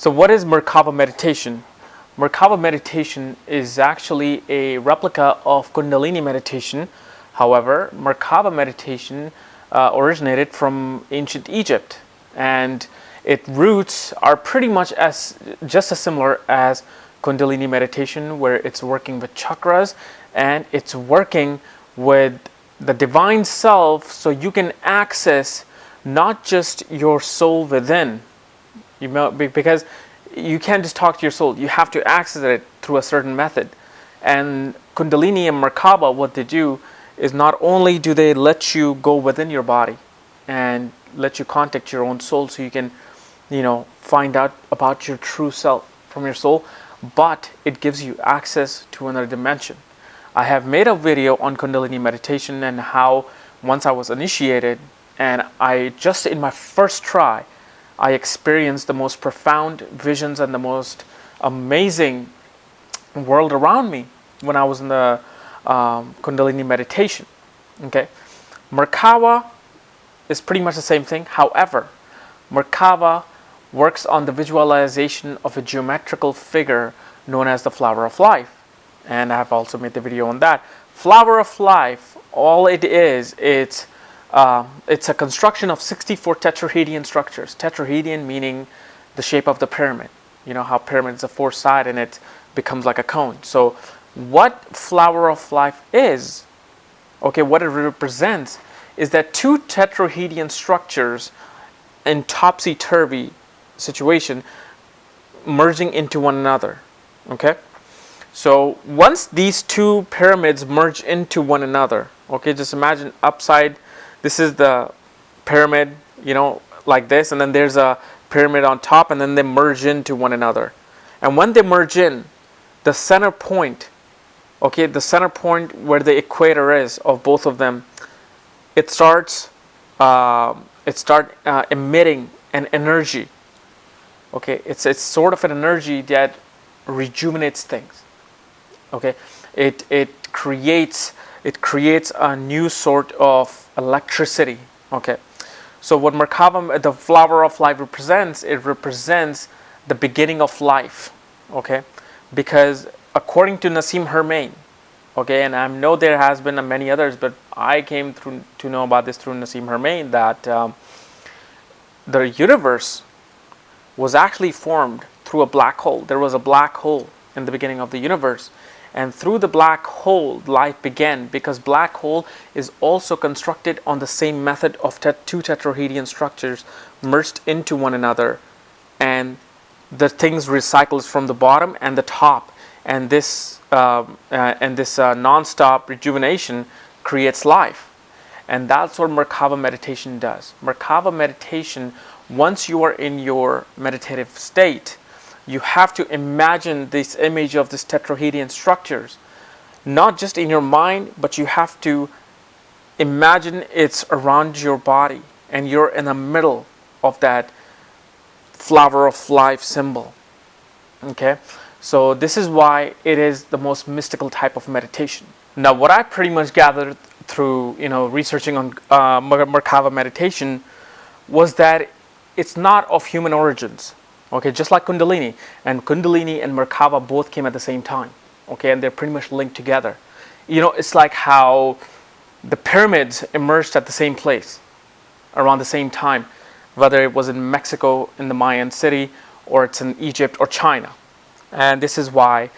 So what is Merkava Meditation? Merkava Meditation is actually a replica of Kundalini Meditation. However, Merkava Meditation originated from ancient Egypt, and its roots are pretty much just as similar as Kundalini Meditation, where it's working with chakras and it's working with the divine self, so you can access not just your soul within, because you can't just talk to your soul. You have to access it through a certain method. And Kundalini and Merkaba, what they do is not only do they let you go within your body and let you contact your own soul, so you can, find out about your true self from your soul, but it gives you access to another dimension. I have made a video on Kundalini meditation and how once I was initiated, and I just in my first try, I experienced the most profound visions and the most amazing world around me when I was in the Kundalini meditation. Okay, Merkava is pretty much the same thing. However, Merkava works on the visualization of a geometrical figure known as the flower of life, and I have also made the video on that. Flower of life, all it is, it's a construction of 64 tetrahedron structures. Tetrahedron meaning the shape of the pyramid. You know how pyramids are four-sided and it becomes like a cone. So what flower of life is, what it represents is that two tetrahedron structures in topsy-turvy situation merging into one another. Okay? So once these two pyramids merge into one another, just imagine upside. This is the pyramid, like this, and then there's a pyramid on top, and then they merge into one another. And when they merge in, the center point, the center point where the equator is of both of them, it starts emitting an energy. It's sort of an energy that rejuvenates things. It creates a new sort of electricity. So what Merkava, the flower of life, represents, it represents the beginning of life. Because according to Nassim Haramein, and I know there has been many others, but I came to know about this through Nassim Haramein, that the universe was actually formed through a black hole. There was a black hole in the beginning of the universe. And through the black hole, life began, because black hole is also constructed on the same method of two tetrahedron structures merged into one another, and the things recycles from the bottom and the top, and this non-stop rejuvenation creates life. And that's what Merkava meditation does. Merkava meditation, once you are in your meditative state, you have to imagine this image of this tetrahedron structures, not just in your mind, but you have to imagine it's around your body, and you're in the middle of that flower of life symbol. So this is why it is the most mystical type of meditation. Now, what I pretty much gathered through researching on Merkava meditation was that it's not of human origins. Just like Kundalini. And Kundalini and Merkava both came at the same time. And they're pretty much linked together. It's like how the pyramids emerged at the same place, around the same time, whether it was in Mexico, in the Mayan city, or it's in Egypt or China. And this is why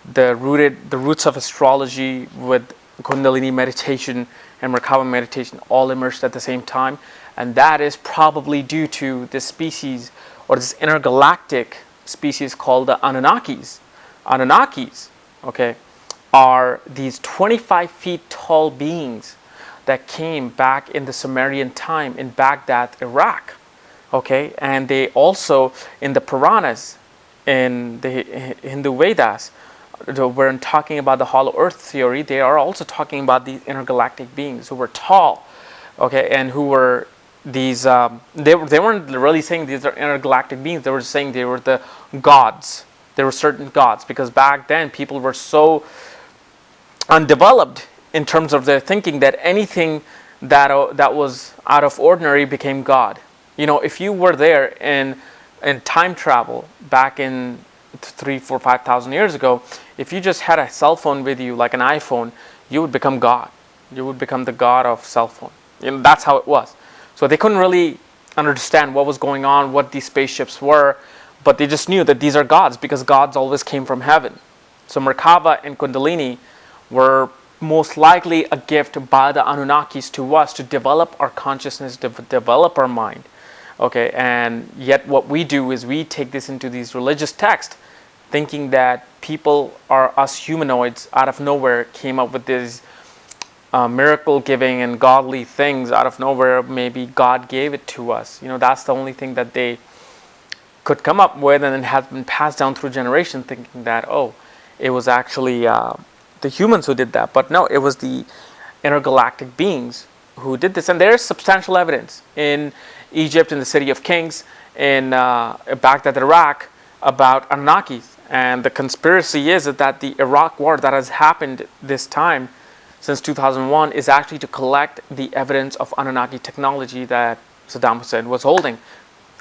the roots of astrology with Kundalini meditation and Merkava meditation all emerged at the same time. And that is probably due to this species, or this intergalactic species called the Anunnakis. Anunnakis, are these 25 feet tall beings that came back in the Sumerian time in Baghdad, Iraq. And they also, in the Puranas, in the Hindu Vedas, when talking about the hollow earth theory, they are also talking about these intergalactic beings who were tall, and who were these, they weren't really saying these are intergalactic beings. They were saying they were the gods. There were certain gods, because back then people were so undeveloped in terms of their thinking that anything that was out of ordinary became God. If you were there in in time travel back in 3, 4, 5,000 years ago, if you just had a cell phone with you, like an iPhone, you would become God. You would become the God of cell phone. That's how it was. So they couldn't really understand what was going on, what these spaceships were, but they just knew that these are gods because gods always came from heaven. So Merkava and Kundalini were most likely a gift by the Anunnakis to us to develop our consciousness, to develop our mind. Okay, and yet what we do is we take this into these religious texts, thinking that people are us humanoids out of nowhere came up with these miracle giving and godly things out of nowhere. Maybe God gave it to us. That's the only thing that they could come up with, and it has been passed down through generations, thinking that, it was actually the humans who did that. But no, it was the intergalactic beings who did this. And there's substantial evidence in Egypt, in the City of Kings, in Baghdad, Iraq, about Anunnakis. And the conspiracy is that the Iraq war that has happened this time, since 2001, is actually to collect the evidence of Anunnaki technology that Saddam Hussein was holding.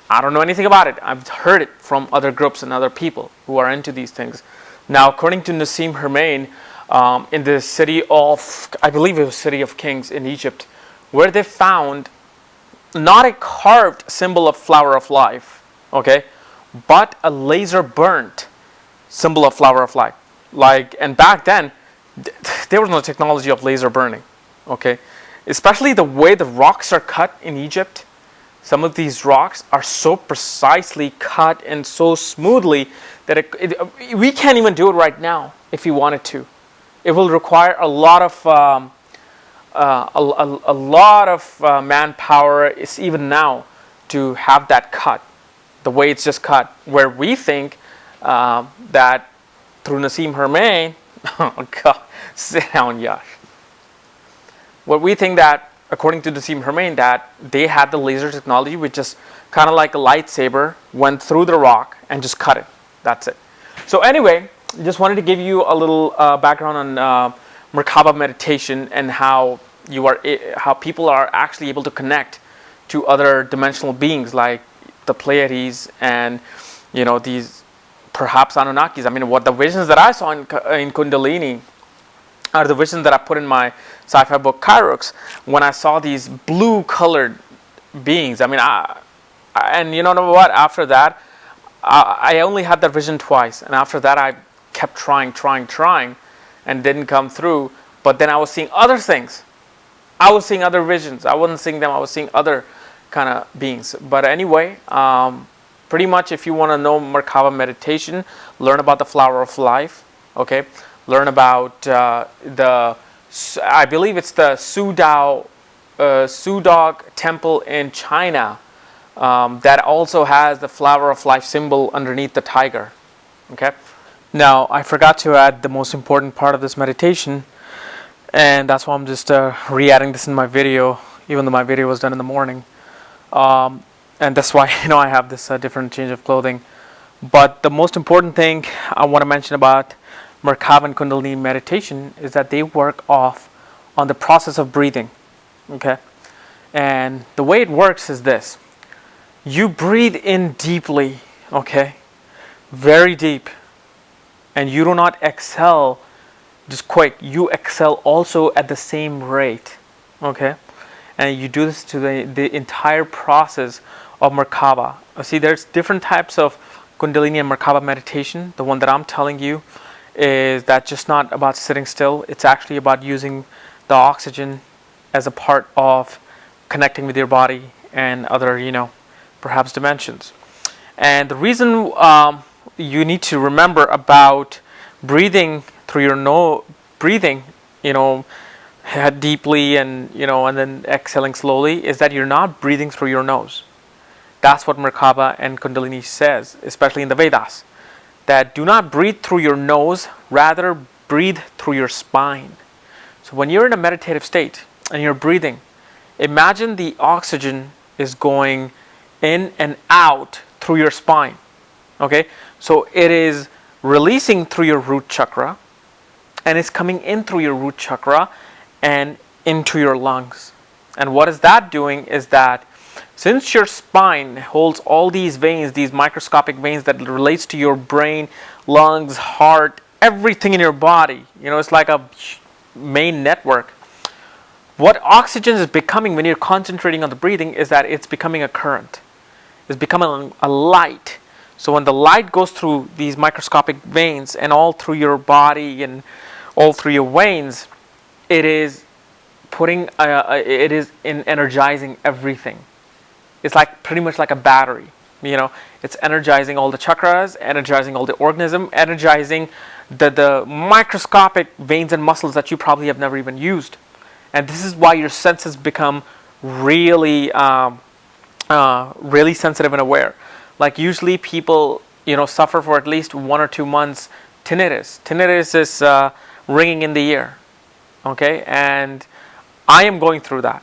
I don't know anything about it. I've heard it from other groups and other people who are into these things. Now, according to Nassim Haramein, in the city of, I believe it was City of Kings in Egypt, where they found not a carved symbol of flower of life, okay, but a laser burnt symbol of flower of life. And back then, there was no technology of laser burning, okay? Especially the way the rocks are cut in Egypt. Some of these rocks are so precisely cut and so smoothly that we can't even do it right now if we wanted to. It will require a lot of manpower, even now, to have that cut, the way it's just cut. Where we think that through Nassim Haramein, oh God, sit down, Yash. What we think that, according to Nassim Haramein, that they had the laser technology, which is kind of like a lightsaber, went through the rock and just cut it. That's it. So anyway, just wanted to give you a little background on Merkava meditation and how people are actually able to connect to other dimensional beings like the Pleiades and these perhaps Anunnakis. I mean, what the visions that I saw in Kundalini are the visions that I put in my sci-fi book Kairos, when I saw these blue-colored beings. I mean, and you know what? After that, I only had that vision twice, and after that, I kept trying, and didn't come through. But then I was seeing other things. I was seeing other visions. I wasn't seeing them. I was seeing other kind of beings. But anyway, pretty much, if you want to know Merkava meditation, learn about the flower of life. Okay, learn about I believe it's the Sudog temple in China that also has the flower of life symbol underneath the tiger. Okay. Now, I forgot to add the most important part of this meditation, and that's why I'm just re-adding this in my video, even though my video was done in the morning. And that's why I have this different change of clothing. But the most important thing I want to mention about Merkava and Kundalini meditation is that they work off on the process of breathing. Okay? And the way it works is this. You breathe in deeply, okay? Very deep. And you do not exhale just quick. You exhale also at the same rate. Okay? And you do this to the entire process of Merkava. See, there's different types of Kundalini and Merkava meditation. The one that I'm telling you is that just not about sitting still. It's actually about using the oxygen as a part of connecting with your body and other, perhaps dimensions. And the reason you need to remember about breathing through your nose, deeply and then exhaling slowly, is that you're not breathing through your nose. That's what Merkava and Kundalini says, especially in the Vedas, that do not breathe through your nose, rather breathe through your spine. So when you're in a meditative state and you're breathing, imagine the oxygen is going in and out through your spine. Okay? So it is releasing through your root chakra, and it's coming in through your root chakra and into your lungs. And what is that doing is that Since your spine holds all these veins, these microscopic veins that relates to your brain, lungs, heart, everything in your body, it's like a main network. What oxygen is becoming when you're concentrating on the breathing is that it's becoming a current. It's becoming a light. So when the light goes through these microscopic veins and all through your body and all through your veins, it is energizing everything. It's like pretty much like a battery. It's energizing all the chakras, energizing all the organism, energizing the microscopic veins and muscles that you probably have never even used. And this is why your senses become really sensitive and aware. Like usually people, suffer for at least 1 or 2 months tinnitus. Tinnitus is ringing in the ear. Okay, and I am going through that.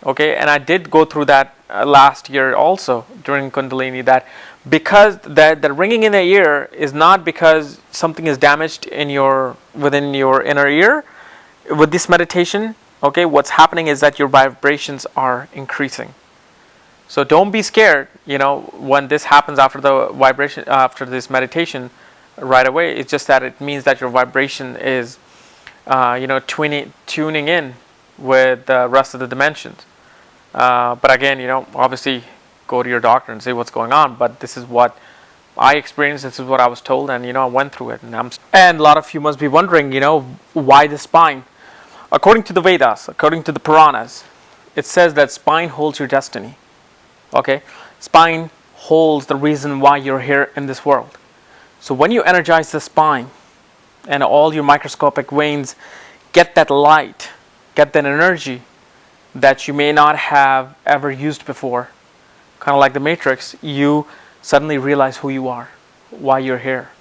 Okay, and I did go through that last year also during Kundalini. That because the ringing in the ear is not because something is damaged within your inner ear. With this meditation, okay, what's happening is that your vibrations are increasing. So don't be scared, when this happens after the vibration, after this meditation, right away. It's just that it means that your vibration is, tuning in with the rest of the dimensions. But again, obviously go to your doctor and say what's going on. But this is what I experienced. This is what I was told, and I went through it. And a lot of you must be wondering, why the spine? According to the Vedas, according to the Puranas, it says that spine holds your destiny. Okay, spine holds the reason why you're here in this world. So when you energize the spine and all your microscopic veins get that light, get that energy that you may not have ever used before, kind of like the Matrix, you suddenly realize who you are, why you're here.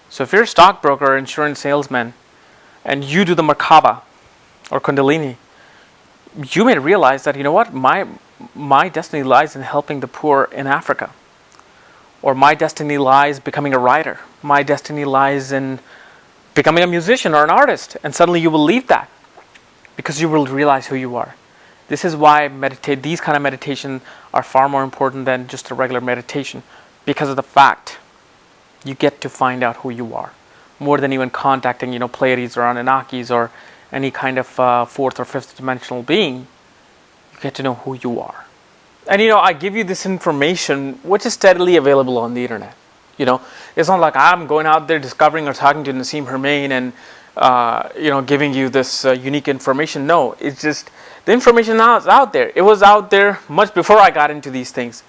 So if you're a stockbroker or insurance salesman and you do the Merkava or Kundalini, you may realize that, my destiny lies in helping the poor in Africa. Or my destiny lies becoming a writer. My destiny lies in becoming a musician or an artist. And suddenly you will leave that because you will realize who you are. This is why these kind of meditation are far more important than just a regular meditation, because of the fact you get to find out who you are. More than even contacting, Pleiades or Anunnakis or any kind of fourth or fifth dimensional being, you get to know who you are. And I give you this information which is steadily available on the internet. It's not like I'm going out there discovering or talking to Nassim Hermain and giving you this unique information. No, it's just the information now is out there. It was out there much before I got into these things.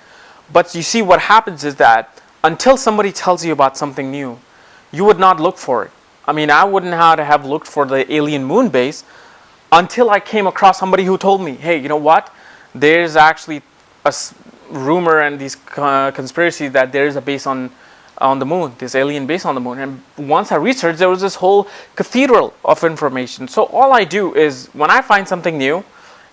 But you see, what happens is that until somebody tells you about something new, you would not look for it. I mean, I wouldn't have looked for the alien moon base until I came across somebody who told me, hey, you know what? There's actually a rumor and these conspiracy that there is a base on the moon, this alien base on the moon. And once I researched, there was this whole cathedral of information. So all I do is when I find something new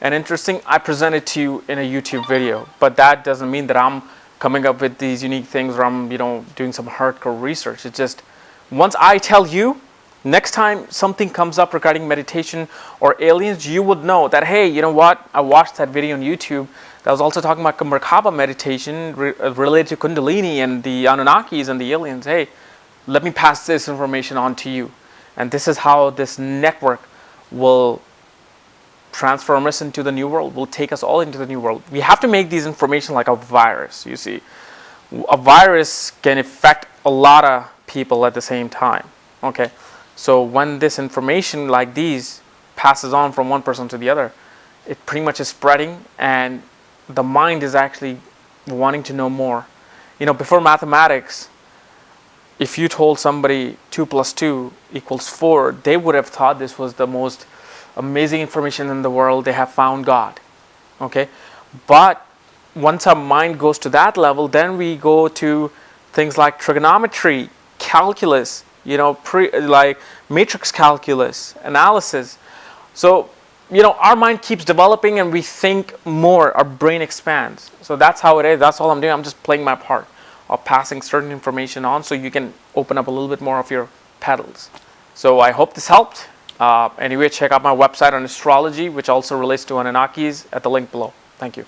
and interesting, I present it to you in a YouTube video. But that doesn't mean that I'm coming up with these unique things or I'm doing some hardcore research. It's just once I tell you, next time something comes up regarding meditation or aliens, you would know that, hey, you know what? I watched that video on YouTube that was also talking about Merkava meditation related to Kundalini and the Anunnakis and the aliens. Hey, let me pass this information on to you. And this is how this network will transform us into the new world, will take us all into the new world. We have to make these information like a virus, you see. A virus can affect a lot of people at the same time. Okay, so when this information like these passes on from one person to the other, it pretty much is spreading, and the mind is actually wanting to know more. Before mathematics, if you told somebody 2 + 2 = 4, they would have thought this was the most amazing information in the world. They have found God. Okay, but once our mind goes to that level, then we go to things like trigonometry, calculus, like matrix calculus, analysis. So, our mind keeps developing and we think more, our brain expands. So that's how it is. That's all I'm doing. I'm just playing my part of passing certain information on so you can open up a little bit more of your petals. So I hope this helped. Anyway, check out my website on astrology, which also relates to Anunnakis, at the link below. Thank you.